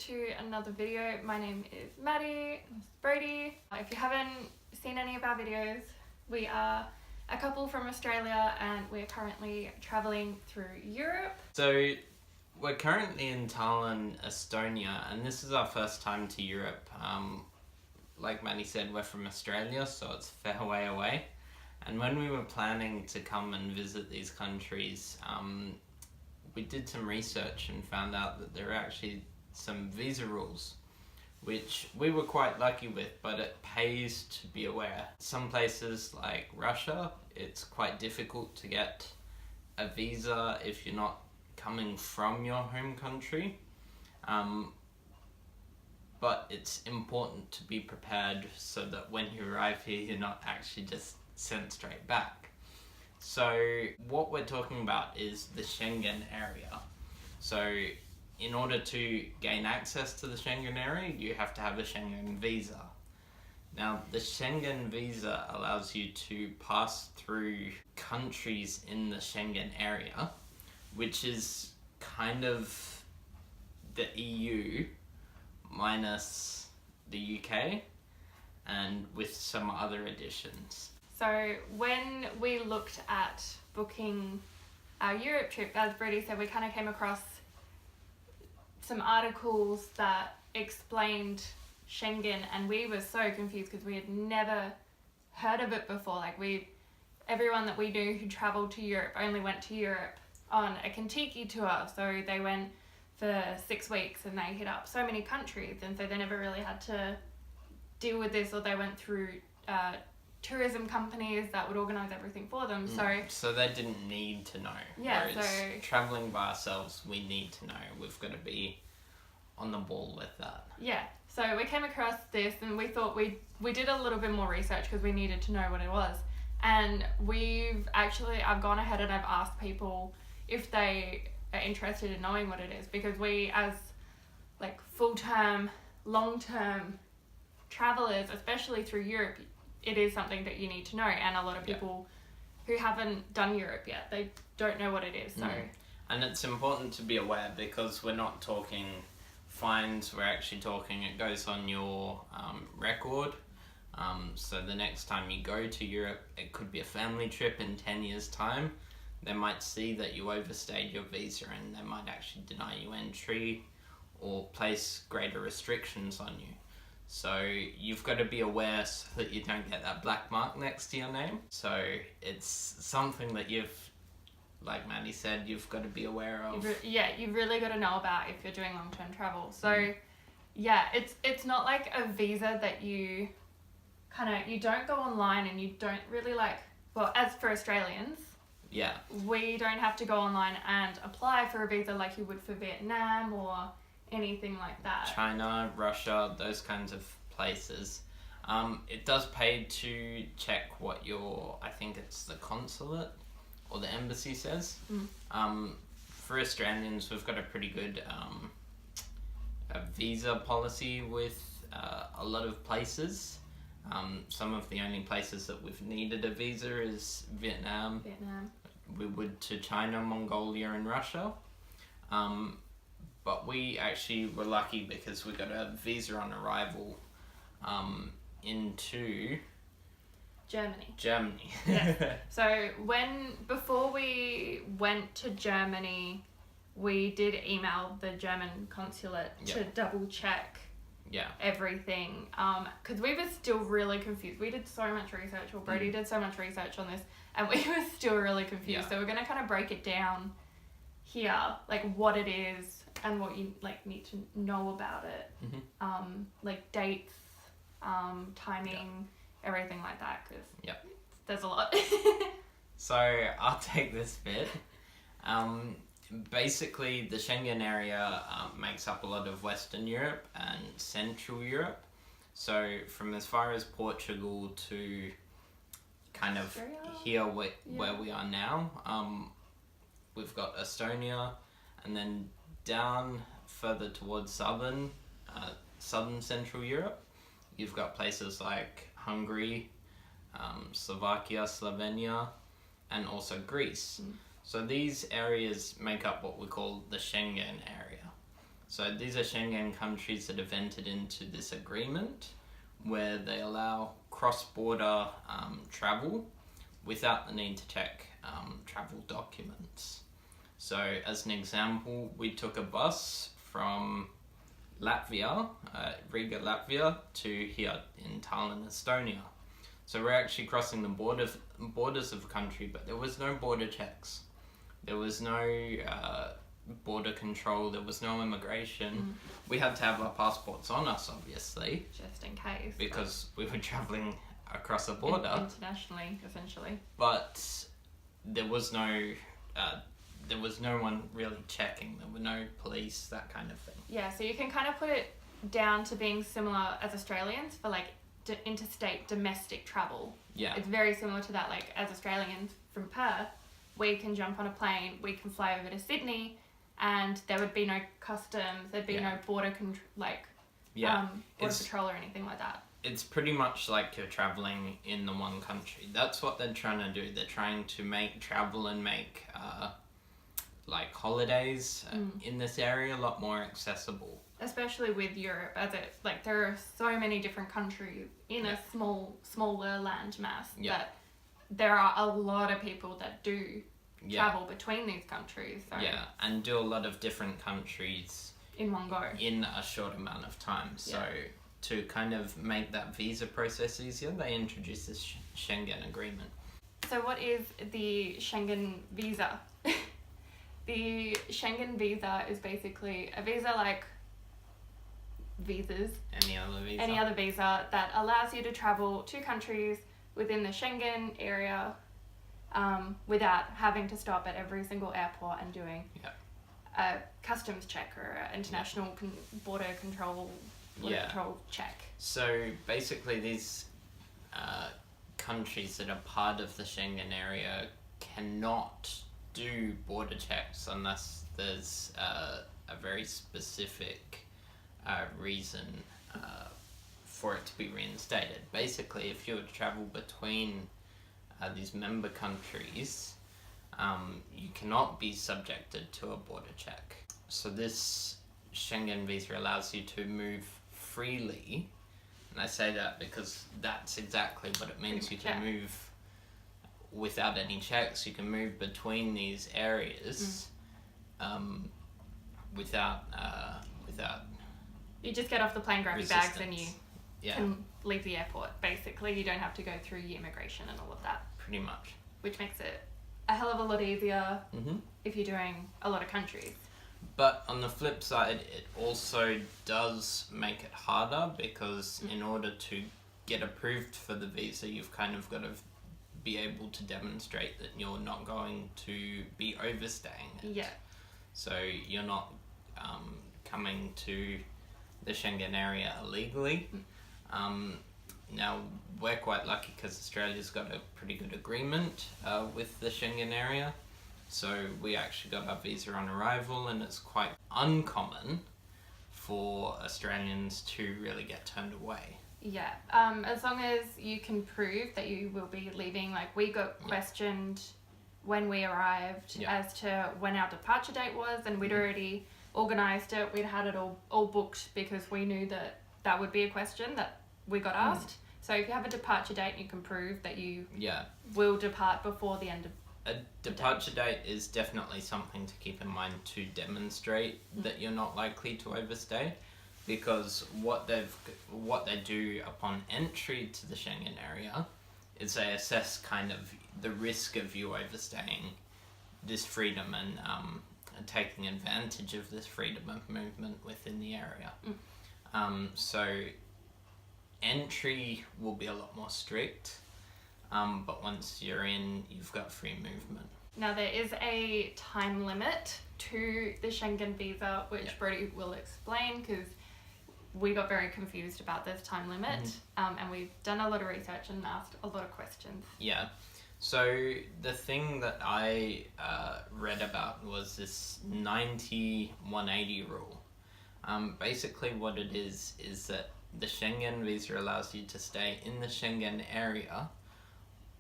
to another video. My name is Maddie, and this is Brody. If you haven't seen any of our videos, we are a couple from Australia and we're currently travelling through Europe. So we're currently in Tallinn, Estonia, and this is our first time to Europe. Like Maddie said, we're from Australia, so it's a fair way away. And when we were planning to come and visit these countries, we did some research and found out that there are actually some visa rules, which we were quite lucky with, but it pays to be aware. Some places like Russia, it's quite difficult to get a visa if you're not coming from your home country. But it's important to be prepared so that when you arrive here, you're not actually just sent straight back. So what we're talking about is the Schengen area. So in order to gain access to the Schengen area, you have to have a Schengen visa. Now, the Schengen visa allows you to pass through countries in the Schengen area, which is kind of the EU minus the UK and with some other additions. So when we looked at booking our Europe trip, as Brady said, we kind of came across some articles that explained Schengen, and we were so confused because we had never heard of it before. Like everyone that we knew who travelled to Europe only went to Europe on a Kentucky tour, so they went for 6 weeks and they hit up so many countries, and so they never really had to deal with this, or they went through tourism companies that would organise everything for them. So they didn't need to know. Yeah, whereas so travelling by ourselves, we need to know. We've got to be on the ball with that. Yeah, so we came across this and we thought we did a little bit more research because we needed to know what it was. And I've gone ahead and I've asked people if they are interested in knowing what it is, because we, as like full-term, long-term travellers, especially through Europe, it is something that you need to know. And a lot of people who haven't done Europe yet, they don't know what it is. So And it's important to be aware, because we're not talking fines, we're actually talking it goes on your record. So the next time you go to Europe, it could be a family trip in 10 years time. They might see that you overstayed your visa and they might actually deny you entry or place greater restrictions on you. So you've got to be aware so that you don't get that black mark next to your name. So it's something that like Maddie said, you've got to be aware of. You've really got to know about if you're doing long-term travel. So it's not like a visa that you don't go online and you don't really as for Australians, we don't have to go online and apply for a visa like you would for Vietnam or anything like that. China, Russia, those kinds of places. It does pay to check what I think it's the consulate or the embassy says. For Australians, we've got a pretty good visa policy with a lot of places. Some of the only places that we've needed a visa is Vietnam. We would to China, Mongolia and Russia. But we actually were lucky because we got a visa on arrival into Germany. Yes. So before we went to Germany, we did email the German consulate to double check everything, because we were still really confused. We did so much research, or Brody did so much research on this, and we were still really confused. So we're going to kind of break it down here, like what it is and what you need to know about it, like dates, timing, everything like that, because there's a lot. So I'll take this bit. Basically, the Schengen area makes up a lot of Western Europe and Central Europe. So from as far as Portugal to kind of here where we are now, we've got Estonia, and then down further towards southern Central Europe, you've got places like Hungary, Slovakia, Slovenia, and also Greece. So these areas make up what we call the Schengen area. So So these are Schengen countries that have entered into this agreement where they allow cross-border travel without the need to check travel documents. So as an example, we took a bus from Latvia, Riga, Latvia, to here in Tallinn, Estonia. So we're actually crossing the borders of the country, but there was no border checks. There was no border control. There was no immigration. We had to have our passports on us, obviously. Just in case. Because we were travelling across a border. Internationally, essentially. But there was no one really checking. There were no police, that kind of thing. Yeah, so you can kind of put it down to being similar as Australians for like interstate domestic travel. Yeah. It's very similar to that. Like as Australians from Perth, we can jump on a plane, we can fly over to Sydney, and there would be no customs, there'd be no border border patrol or anything like that. It's pretty much like you're traveling in the one country. That's what they're trying to do. They're trying to make travel and make like holidays in this area a lot more accessible. Especially with Europe, as it like there are so many different countries in a smaller land mass that there are a lot of people that do travel between these countries. So and do a lot of different countries in one go in a short amount of time. So to kind of make that visa process easier, they introduced this Schengen agreement. So what is the Schengen visa? The Schengen visa is basically a visa like visas. Any other visa that allows you to travel to countries within the Schengen area without having to stop at every single airport and doing a customs check or an international border control check. So basically these countries that are part of the Schengen area cannot do border checks unless there's a very specific reason for it to be reinstated. Basically, if you were to travel between these member countries, you cannot be subjected to a border check. So this Schengen visa allows you to move freely, and I say that because that's exactly what it means. You can move without any checks. You can move between these areas without you just get off the plane, grab your bags, and you Yeah. can leave the airport. Basically, you don't have to go through immigration and all of that, Pretty much. which makes it a hell of a lot easier hmm if you're doing a lot of countries. But on the flip side, it also does make it harder because in order to get approved for the visa, you've kind of got to be able to demonstrate that you're not going to be overstaying it. Yeah. So you're not coming to the Schengen area illegally. Now, we're quite lucky because Australia's got a pretty good agreement with the Schengen area. So we actually got our visa on arrival, and it's quite uncommon for Australians to really get turned away. Yeah, as long as you can prove that you will be leaving. Like, we got questioned when we arrived as to when our departure date was, and we'd already organised it. We'd had it all booked because we knew that would be a question that we got asked. So if you have a departure date, you can prove that you will depart before the end of a departure date is definitely something to keep in mind to demonstrate that you're not likely to overstay, because what they do upon entry to the Schengen area is they assess kind of the risk of you overstaying this freedom and taking advantage of this freedom of movement within the area. So entry will be a lot more strict. But once you're in, you've got free movement. Now, there is a time limit to the Schengen visa, which Brody will explain, because we got very confused about this time limit, and we've done a lot of research and asked a lot of questions. Yeah. So the thing that I read about was this 90-180 rule. Basically what it is that the Schengen visa allows you to stay in the Schengen area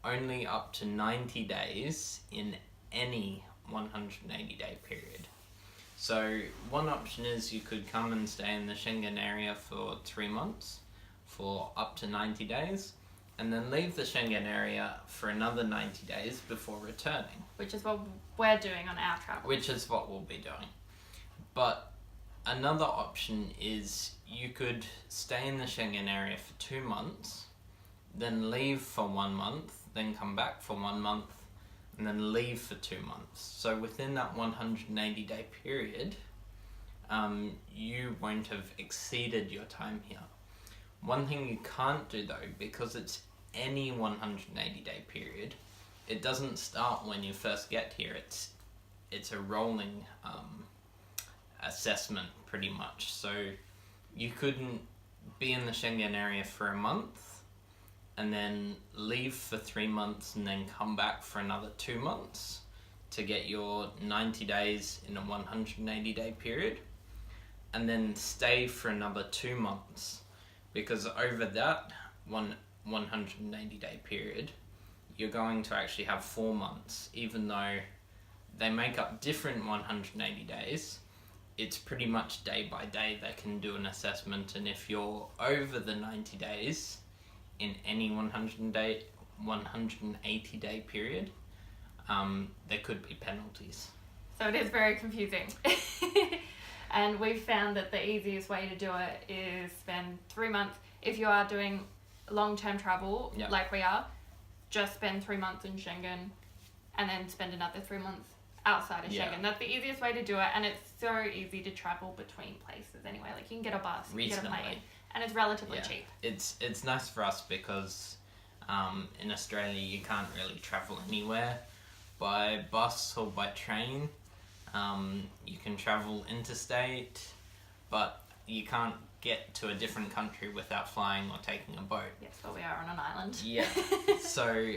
only up to 90 days in any 180-day period. So one option is you could come and stay in the Schengen area for 3 months for up to 90 days and then leave the Schengen area for another 90 days before returning. Which is what we're doing on our travel. Which is what we'll be doing. But another option is you could stay in the Schengen area for 2 months, then leave for 1 month, then come back for 1 month, and then leave for 2 months. So within that 180-day period, you won't have exceeded your time here. One thing you can't do though, because it's any 180-day period, it doesn't start when you first get here. It's a rolling assessment pretty much. So you couldn't be in the Schengen area for a month and then leave for 3 months and then come back for another 2 months to get your 90 days in a 180-day period, and then stay for another 2 months, because over that 180-day period you're going to actually have 4 months. Even though they make up different 180 days, it's pretty much day by day they can do an assessment, and if you're over the 90 days in any 180-day period, there could be penalties. So it is very confusing. And we've found that the easiest way to do it is spend 3 months. If you are doing long-term travel, Yep. like we are, just spend 3 months in Schengen and then spend another 3 months outside of Yeah. Schengen. That's the easiest way to do it, and it's so easy to travel between places anyway. Like, you can get a bus, you can get a plane, Reasonably. and it's relatively Yeah. cheap. It's nice for us because in Australia you can't really travel anywhere by bus or by train. You can travel interstate, but you can't get to a different country without flying or taking a boat. Yes, but we are on an island. Yeah. So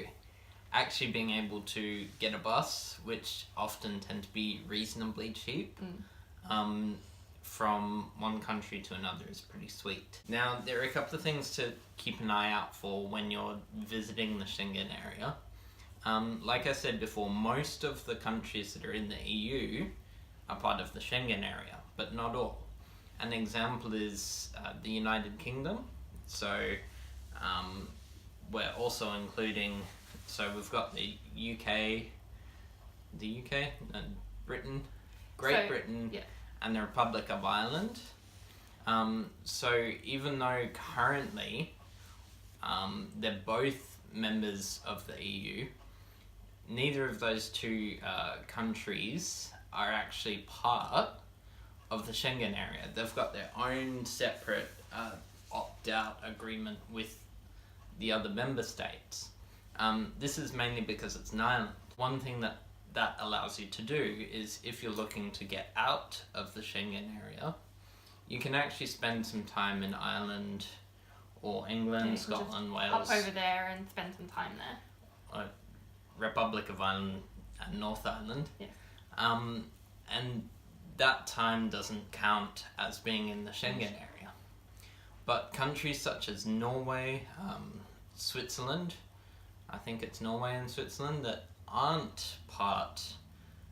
actually being able to get a bus, which often tend to be reasonably cheap, from one country to another is pretty sweet. Now, there are a couple of things to keep an eye out for when you're visiting the Schengen area. Like I said before, most of the countries that are in the EU are part of the Schengen area, but not all. An example is the United Kingdom. So we're also including, so we've got the UK and Britain, Great Britain, yeah. and the Republic of Ireland. So even though currently they're both members of the EU, neither of those two countries are actually part of the Schengen area. They've got their own separate opt-out agreement with the other member states. This is mainly because it's an island. One thing that allows you to do is, if you're looking to get out of the Schengen area, you can actually spend some time in Ireland or England, Yeah, you can Scotland, just Wales, hop over there and spend some time there. Republic of Ireland and North Ireland. Yes. And that time doesn't count as being in the Schengen area. But countries such as Norway, Switzerland, I think it's Norway and Switzerland, that aren't part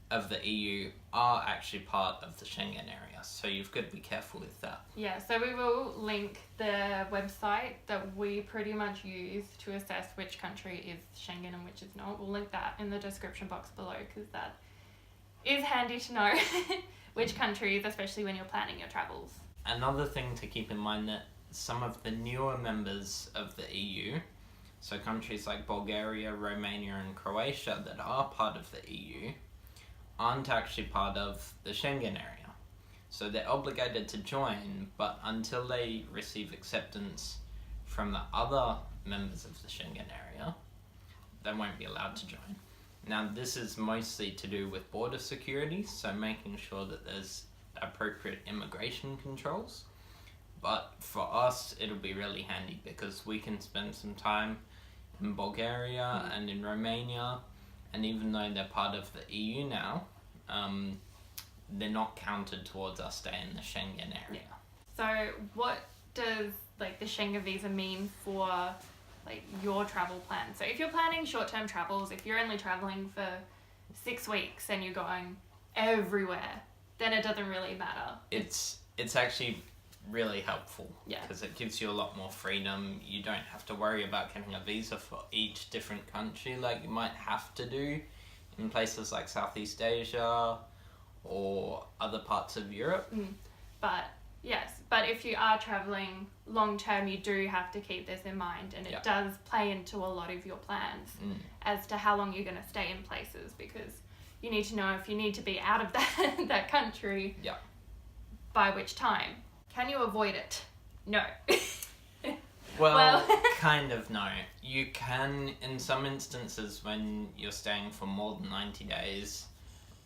of the EU are actually part of the Schengen area. So you've got to be careful with that. Yeah, so we will link the website that we pretty much use to assess which country is Schengen and which is not. We'll link that in the description box below, because that is handy to know which countries, especially when you're planning your travels. Another thing to keep in mind, that some of the newer members of the EU, so countries like Bulgaria, Romania and Croatia that are part of the EU, aren't actually part of the Schengen area. So they're obligated to join, but until they receive acceptance from the other members of the Schengen area, they won't be allowed to join. Now, this is mostly to do with border security, so making sure that there's appropriate immigration controls. But for us, it'll be really handy because we can spend some time in Bulgaria and in Romania, and even though they're part of the EU now, they're not counted towards us staying in the Schengen area. So what does the Schengen visa mean for your travel plan? So if you're planning short-term travels, if you're only traveling for 6 weeks and you're going everywhere, then it doesn't really matter. It's actually really helpful. Yeah. Because it gives you a lot more freedom. You don't have to worry about getting a visa for each different country like you might have to do in places like Southeast Asia or other parts of Europe. But yes, but if you are traveling long term, you do have to keep this in mind, and it does play into a lot of your plans as to how long you're going to stay in places, because you need to know if you need to be out of that country by which time. Can you avoid it? No. Well, kind of no. You can, in some instances, when you're staying for more than 90 days,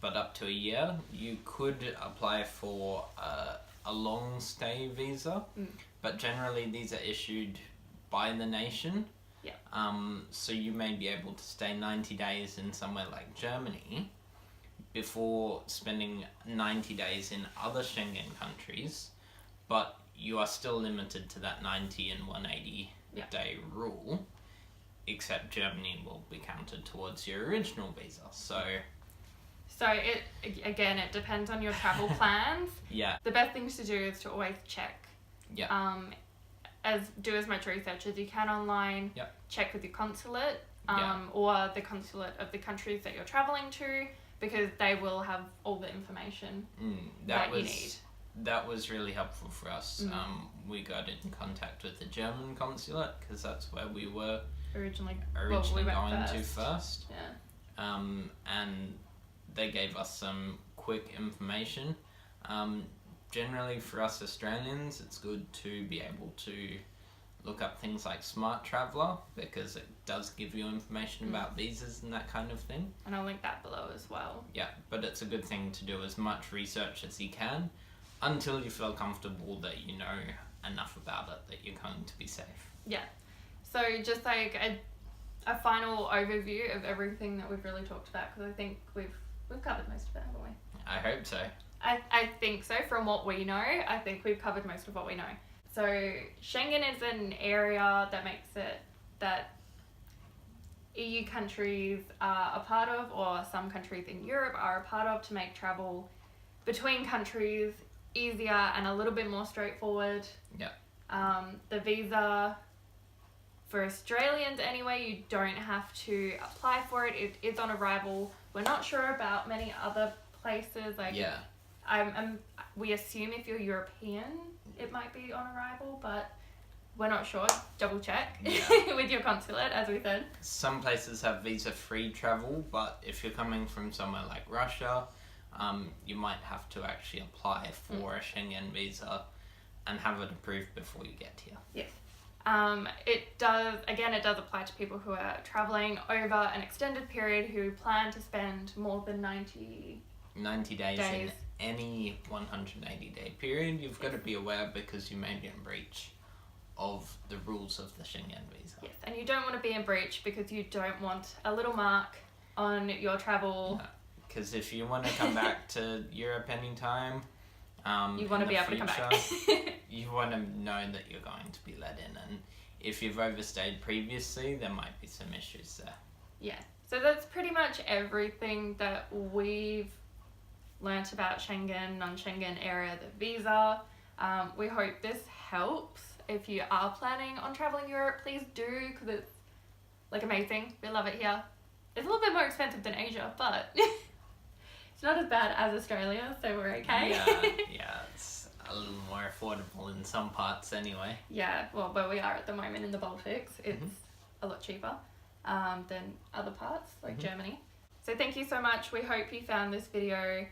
but up to a year, you could apply for a long stay visa. But generally, these are issued by the nation. So you may be able to stay 90 days in somewhere like Germany before spending 90 days in other Schengen countries, but you are still limited to that 90 and 180 day rule, except Germany will be counted towards your original visa. So it depends on your travel plans. The best things to do is to always check. Do as much research as you can online. Check with your consulate or the consulate of the countries that you're traveling to, because they will have all the information that you need. That was really helpful for us. We got in contact with the German consulate because that's where we were originally going to first. And they gave us some quick information. Generally, for us Australians, it's good to be able to look up things like Smart Traveller, because it does give you information about visas and that kind of thing. And I'll link that below as well. But it's a good thing to do as much research as you can until you feel comfortable that you know enough about it that you're going to be safe. So just like a final overview of everything that we've really talked about, because I think we've covered most of it, haven't we? I hope so. I think so. From what we know, I think we've covered most of what we know. So Schengen is an area that makes it that EU countries are a part of, or some countries in Europe are a part of, to make travel between countries easier and a little bit more straightforward. The visa, for Australians anyway, you don't have to apply for it. It is on arrival. We're not sure about many other places. We assume if you're European, it might be on arrival, but we're not sure. Double check with your consulate, as we said. Some places have visa-free travel, but if you're coming from somewhere like Russia, you might have to actually apply for a Schengen visa and have it approved before you get here. It does apply to people who are travelling over an extended period, who plan to spend more than 90 days in any 180-day period. You've got to be aware, because you may be in breach of the rules of the Schengen visa. And you don't want to be in breach because you don't want a little mark on your travel. Because if you want to come back to Europe anytime, you want to be able to come back. You want to know that you're going to be let in, and if you've overstayed previously, there might be some issues there. So that's pretty much everything that we've learnt about Schengen, non-Schengen area, the visa. We hope this helps. If you are planning on traveling Europe, please do, because it's amazing. We love it here. It's a little bit more expensive than Asia, but it's not as bad as Australia, so we're okay. It's a little more affordable in some parts anyway. Well, where we are at the moment in the Baltics, it's a lot cheaper than other parts, like Germany. So thank you so much. We hope you found this video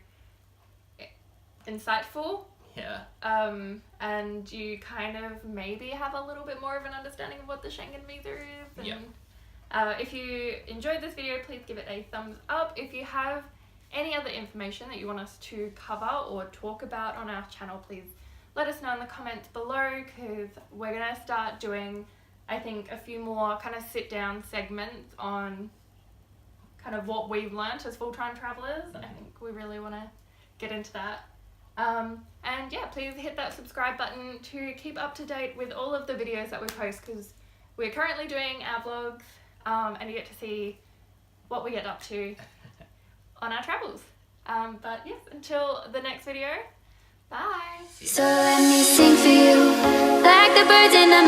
insightful. And you kind of maybe have a little bit more of an understanding of what the Schengen visa is. And if you enjoyed this video, please give it a thumbs up. If you have any other information that you want us to cover or talk about on our channel, please let us know in the comments below, because we're going to start doing, I think, a few more kind of sit-down segments on kind of what we've learnt as full-time travellers. I think we really want to get into that. And please hit that subscribe button to keep up to date with all of the videos that we post, because we're currently doing our vlogs, and you get to see what we get up to on our travels. But yes, until the next video, bye. So let me sing for you, like the birds in the